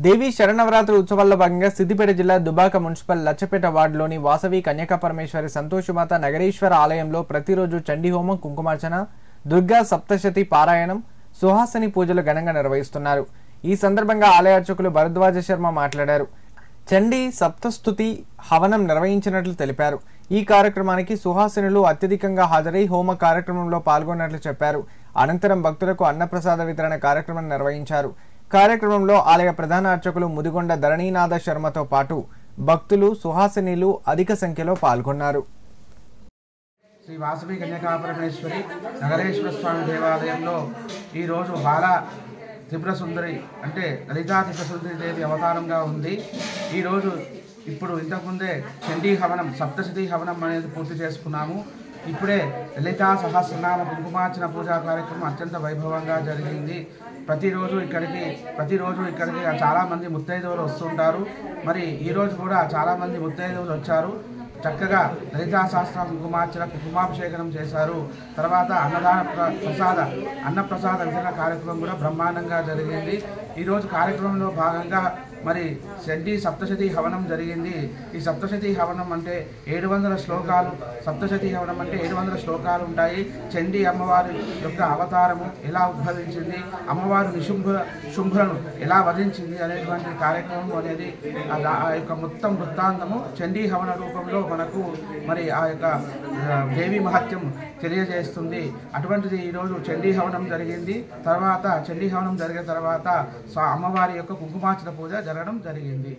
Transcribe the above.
దేవి శరణవరాత్రి ఉత్సవాల్లో భాగంగా సిద్దిపేట జిల్లా దుబాక మున్సిపల్ లచ్చపేట వార్డులోని వాసవి కన్యకా పరమేశ్వరి సంతోషమాత నగరేశ్వర ఆలయంలో ప్రతిరోజు చండీ హోమం, కుంకుమార్చన, దుర్గా సప్తశతి పారాయణం, సుహాసిని పూజలు ఘనంగా నిర్వహిస్తున్నారు. ఈ సందర్భంగా ఆలయ అర్చకులు భరద్వాజ శర్మ మాట్లాడారు. చండీ సప్తస్తుతి హవనం నిర్వహించినట్లు తెలిపారు. ఈ కార్యక్రమానికి సుహాసినులు అత్యధికంగా హాజరై హోమ కార్యక్రమంలో పాల్గొన్నట్లు చెప్పారు. అనంతరం భక్తులకు అన్నప్రసాద వితరణ కార్యక్రమం నిర్వహించారు. కార్యక్రమంలో ఆలయ ప్రధాన అర్చకులు ముదిగొండ ధరణీనాథ శర్మతో పాటు భక్తులు, సుహాసినీలు అధిక సంఖ్యలో పాల్గొన్నారు. శ్రీ వాసవి కన్యకా పరమేశ్వరి నగరేశ్వర స్వామి దేవాలయంలో ఈరోజు బాల త్రిపుర సుందరి అంటే లలితా త్రిపుర సుందరి దేవి అవతారంగా ఉంది. ఈరోజు ఇప్పుడు ఇంతకుముందే చండీ హవనం, సప్తశతి హవనం అనేది పూర్తి చేసుకున్నాము. ఇప్పుడే లలితా సహస్రనామ కుంకుమార్చన పూజా కార్యక్రమం అత్యంత వైభవంగా జరిగింది. ప్రతిరోజు ఇక్కడికి చాలామంది ముత్తైదువులు వస్తుంటారు. మరి ఈరోజు కూడా చాలామంది ముత్తైదువులు వచ్చారు. చక్కగా లలితా సహస్ర కుంకుమార్చన, కుంకుమాభిషేకం చేశారు. తర్వాత అన్నప్రసాద వితరణ కార్యక్రమం కూడా బ్రహ్మాండంగా జరిగింది. ఈరోజు కార్యక్రమంలో భాగంగా మరి చండీ సప్తశతి హవనం జరిగింది. ఈ సప్తశతి హవనం అంటే 700 శ్లోకాలు, సప్తశతి హవనం అంటే 700 శ్లోకాలు ఉంటాయి. చండీ అమ్మవారి యొక్క అవతారము ఎలా ఉద్భవించింది, అమ్మవారు శుంభులను ఎలా వధించింది అనేటువంటి కార్యక్రమం అనేది ఆ యొక్క మొత్తం వృత్తాంతము చండీ హవన రూపంలో మనకు మరి ఆ యొక్క దేవి మహత్యం తెలియజేస్తుంది. అటువంటిది ఈరోజు చండీ హవనం జరిగింది. తర్వాత చండీ హవనం జరిగిన తర్వాత అమ్మవారి యొక్క కుంకుమార్చన పూజ జరగడం జరిగింది.